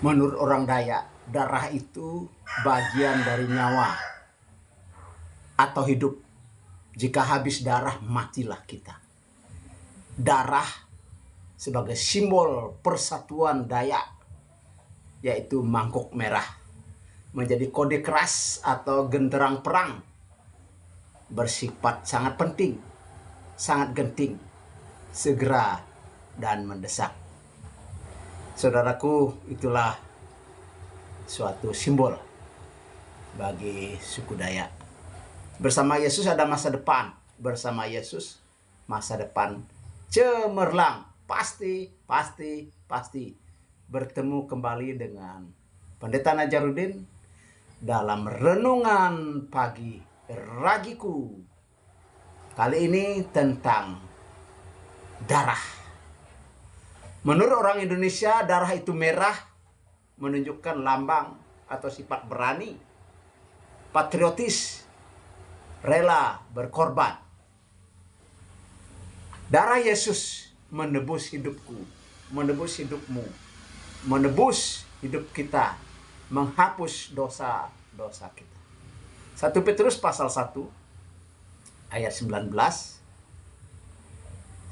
Menurut orang Dayak, darah itu bagian dari nyawa atau hidup. Jika habis darah, matilah kita. Darah sebagai simbol persatuan Dayak, yaitu mangkuk merah, menjadi kode keras atau genderang perang, bersifat sangat penting, sangat genting, segera, dan mendesak. Saudaraku, itulah suatu simbol bagi suku Dayak. Bersama Yesus ada masa depan. Bersama Yesus masa depan cemerlang. Pasti bertemu kembali dengan Pendeta Najarudin dalam renungan pagi ragiku. Kali ini tentang darah. Menurut orang Indonesia, darah itu merah, menunjukkan lambang atau sifat berani, patriotis, rela berkorban. Darah Yesus menebus hidupku, menebus hidupmu, menebus hidup kita, menghapus dosa-dosa kita. 1 Petrus pasal 1 ayat 19.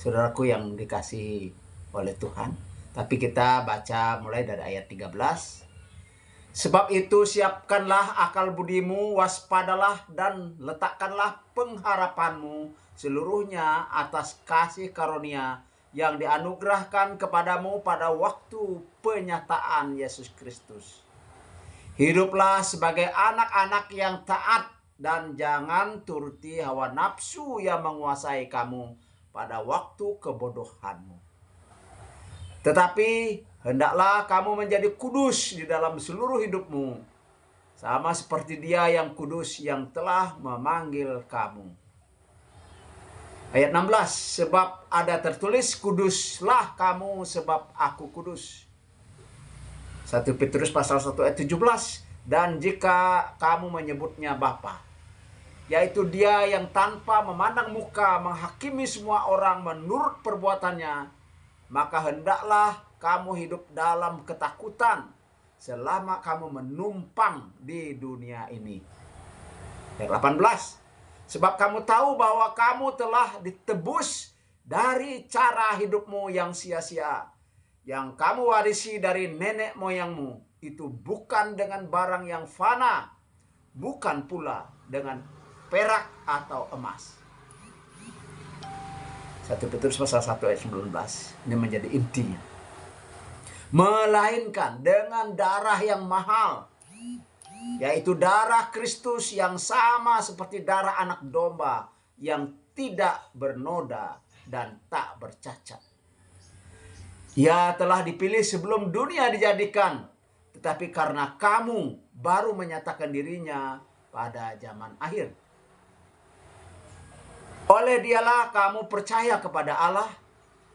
Saudaraku yang dikasihi oleh Tuhan. Tapi kita baca mulai dari ayat 13. Sebab itu siapkanlah akal budimu, waspadalah dan letakkanlah pengharapanmu seluruhnya atas kasih karunia yang dianugerahkan kepadamu pada waktu penyataan Yesus Kristus. Hiduplah sebagai anak-anak yang taat dan jangan turuti hawa nafsu yang menguasai kamu pada waktu kebodohanmu. Tetapi hendaklah kamu menjadi kudus di dalam seluruh hidupmu, sama seperti Dia yang kudus yang telah memanggil kamu. Ayat 16, sebab ada tertulis, kuduslah kamu sebab aku kudus. 1 Petrus pasal 1 ayat 17, dan jika kamu menyebutnya Bapa, yaitu Dia yang tanpa memandang muka menghakimi semua orang menurut perbuatannya, maka hendaklah kamu hidup dalam ketakutan selama kamu menumpang di dunia ini. Ayat 18. Sebab kamu tahu bahwa kamu telah ditebus dari cara hidupmu yang sia-sia, yang kamu warisi dari nenek moyangmu. Itu bukan dengan barang yang fana, bukan pula dengan perak atau emas. 1 Petrus pasal 1 ayat 19. Ini menjadi intinya. Melainkan dengan darah yang mahal, yaitu darah Kristus yang sama seperti darah anak domba yang tidak bernoda dan tak bercacat. Ia telah dipilih sebelum dunia dijadikan, tetapi karena kamu baru menyatakan dirinya pada zaman akhir. Oleh Dialah kamu percaya kepada Allah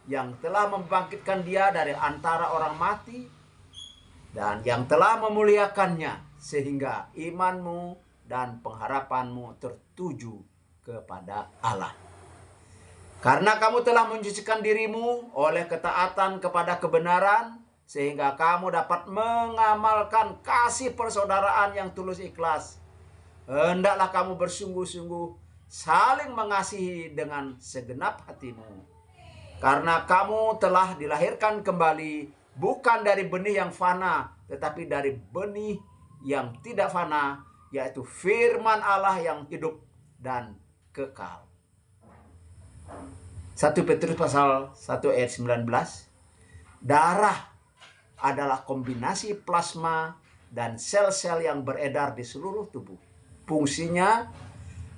yang telah membangkitkan Dia dari antara orang mati dan yang telah memuliakannya, sehingga imanmu dan pengharapanmu tertuju kepada Allah. Karena kamu telah mencucikan dirimu oleh ketaatan kepada kebenaran, sehingga kamu dapat mengamalkan kasih persaudaraan yang tulus ikhlas. Hendaklah kamu bersungguh-sungguh saling mengasihi dengan segenap hatimu. Karena kamu telah dilahirkan kembali, bukan dari benih yang fana, tetapi dari benih yang tidak fana, yaitu firman Allah yang hidup dan kekal. 1 Petrus pasal 1 ayat 19. Darah adalah kombinasi plasma dan sel-sel yang beredar di seluruh tubuh. Fungsinya,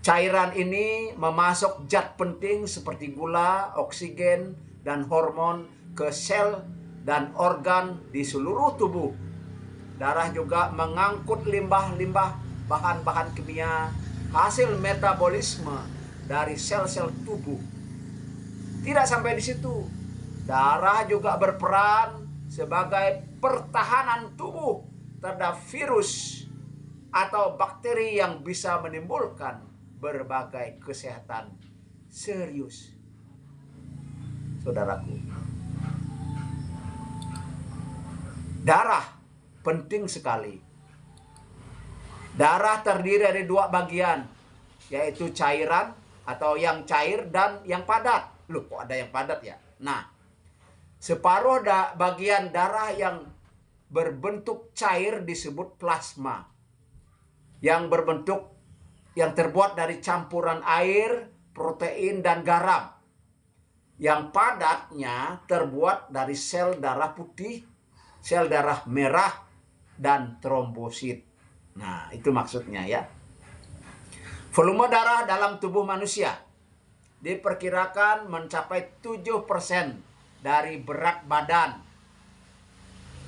cairan ini memasok zat penting seperti gula, oksigen, dan hormon ke sel dan organ di seluruh tubuh. Darah juga mengangkut limbah-limbah bahan-bahan kimia hasil metabolisme dari sel-sel tubuh. Tidak sampai di situ, darah juga berperan sebagai pertahanan tubuh terhadap virus atau bakteri yang bisa menimbulkan berbagai kesehatan serius. Saudaraku, darah penting sekali. Darah terdiri dari dua bagian, yaitu cairan atau yang cair dan yang padat. Loh, kok ada yang padat ya? Nah, separuh bagian darah yang berbentuk cair disebut plasma. Yang terbuat dari campuran air, protein, dan garam. Yang padatnya terbuat dari sel darah putih, sel darah merah, dan trombosit. Nah, itu maksudnya ya. Volume darah dalam tubuh manusia diperkirakan mencapai 7% dari berat badan.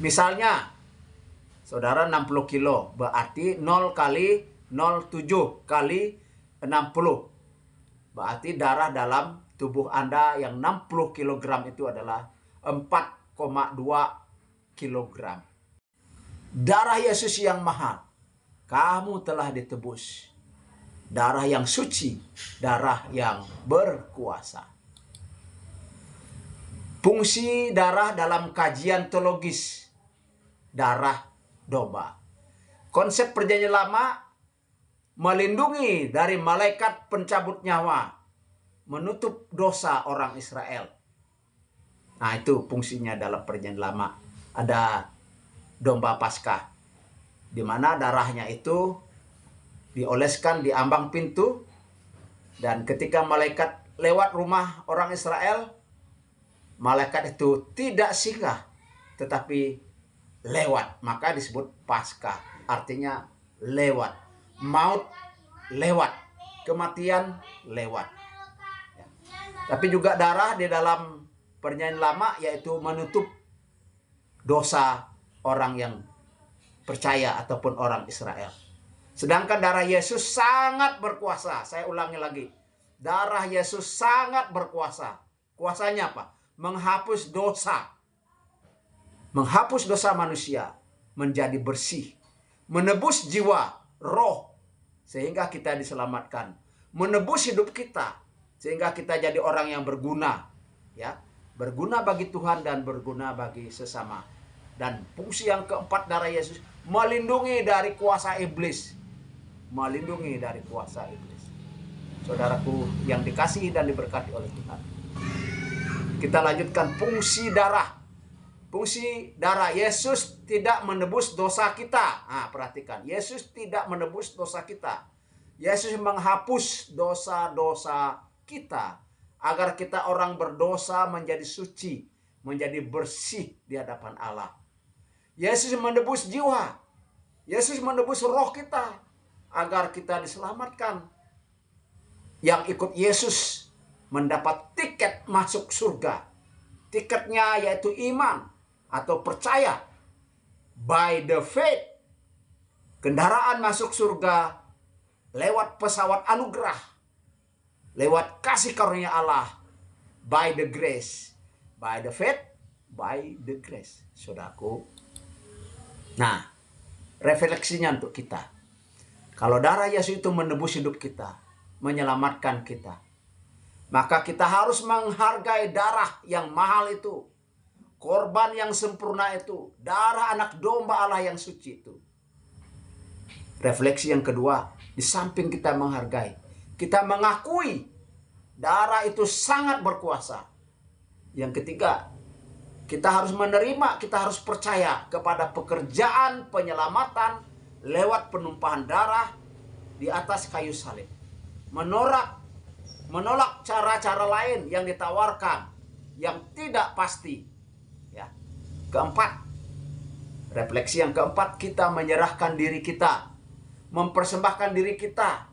Misalnya, saudara 60 kilo, berarti 0 kali 0,7 kali 60. Berarti darah dalam tubuh Anda yang 60 kg itu adalah 4,2 kg. Darah Yesus yang mahal. Kamu telah ditebus. Darah yang suci, darah yang berkuasa. Fungsi darah dalam kajian teologis. Darah domba. Konsep Perjanjian Lama melindungi dari malaikat pencabut nyawa, menutup dosa orang Israel. Nah, itu fungsinya dalam Perjanjian Lama. Ada domba Paskah, di mana darahnya itu dioleskan di ambang pintu, dan ketika malaikat lewat rumah orang Israel, malaikat itu tidak singgah, tetapi lewat. Maka disebut Paskah, artinya lewat. Maut lewat, kematian lewat. Ya. Tapi juga darah di dalam Perjanjian Lama yaitu menutup dosa orang yang percaya ataupun orang Israel. Sedangkan darah Yesus sangat berkuasa. Saya ulangi lagi. Darah Yesus sangat berkuasa. Kuasanya apa? Menghapus dosa. Menghapus dosa manusia menjadi bersih. Menebus jiwa, roh, sehingga kita diselamatkan. Menebus hidup kita sehingga kita jadi orang yang berguna, ya. Berguna bagi Tuhan dan berguna bagi sesama. Dan fungsi yang keempat darah Yesus melindungi dari kuasa iblis. Melindungi dari kuasa iblis. Saudaraku yang dikasihi dan diberkati oleh Tuhan. Kita lanjutkan fungsi darah. Fungsi darah, Yesus tidak menebus dosa kita. Nah, perhatikan, Yesus tidak menebus dosa kita. Yesus menghapus dosa-dosa kita agar kita orang berdosa menjadi suci, menjadi bersih di hadapan Allah. Yesus menebus jiwa. Yesus menebus roh kita agar kita diselamatkan. Yang ikut Yesus mendapat tiket masuk surga. Tiketnya yaitu iman atau percaya. By the faith. Kendaraan masuk surga lewat pesawat anugerah. Lewat kasih karunia Allah. By the grace. By the faith. By the grace. Saudaraku. Nah, refleksinya untuk kita. Kalau darah Yesus itu menebus hidup kita, menyelamatkan kita, maka kita harus menghargai darah yang mahal itu. Korban yang sempurna itu. Darah anak domba Allah yang suci itu. Refleksi yang kedua. Di samping kita menghargai, kita mengakui darah itu sangat berkuasa. Yang ketiga, kita harus menerima, kita harus percaya kepada pekerjaan penyelamatan lewat penumpahan darah di atas kayu salib. Menolak cara-cara lain yang ditawarkan yang tidak pasti. Ya. Keempat, refleksi yang keempat, kita menyerahkan diri kita, mempersembahkan diri kita,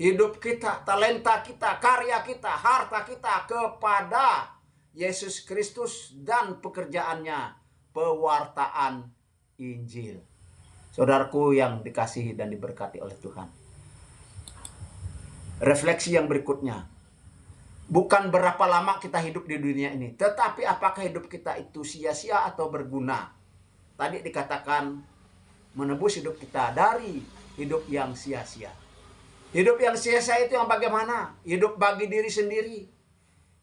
hidup kita, talenta kita, karya kita, harta kita kepada Yesus Kristus dan pekerjaannya, pewartaan Injil. Saudaraku yang dikasihi dan diberkati oleh Tuhan. Refleksi yang berikutnya. Bukan berapa lama kita hidup di dunia ini, tetapi apakah hidup kita itu sia-sia atau berguna. Tadi dikatakan menebus hidup kita dari hidup yang sia-sia. Hidup yang sia-sia itu yang bagaimana? Hidup bagi diri sendiri.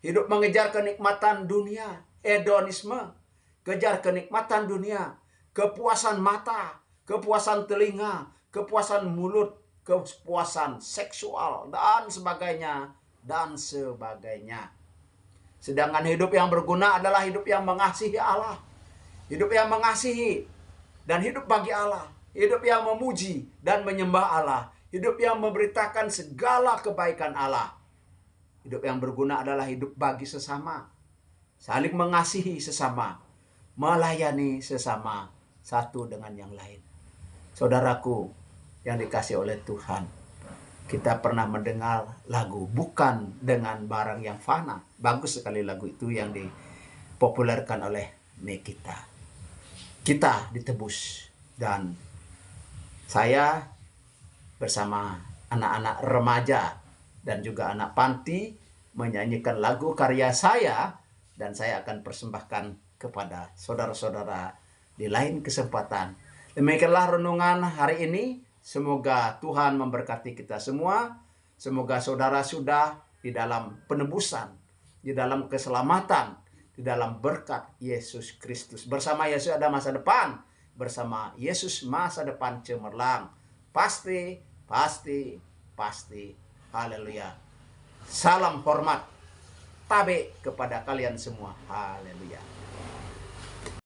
Hidup mengejar kenikmatan dunia, hedonisme. Kejar kenikmatan dunia. kepuasan mata, kepuasan telinga, kepuasan mulut, kepuasan seksual, dan sebagainya, dan sebagainya. Sedangkan hidup yang berguna adalah hidup yang mengasihi Allah, hidup yang mengasihi dan hidup bagi Allah, hidup yang memuji dan menyembah Allah, hidup yang memberitakan segala kebaikan Allah. Hidup yang berguna adalah hidup bagi sesama, saling mengasihi sesama, melayani sesama satu dengan yang lain. Saudaraku yang dikasih oleh Tuhan, kita pernah mendengar lagu Bukan Dengan Barang Yang Fana. Bagus sekali lagu itu yang dipopulerkan oleh Nikita. Kita ditebus, dan saya bersama anak-anak remaja dan juga anak panti menyanyikan lagu karya saya, dan saya akan persembahkan kepada saudara-saudara di lain kesempatan. Demikianlah renungan hari ini. Semoga Tuhan memberkati kita semua. Semoga saudara sudah di dalam penebusan, di dalam keselamatan, di dalam berkat Yesus Kristus. Bersama Yesus ada masa depan. Bersama Yesus masa depan cemerlang. Pasti, pasti, pasti. Haleluya. Salam hormat. Tabe kepada kalian semua. Haleluya.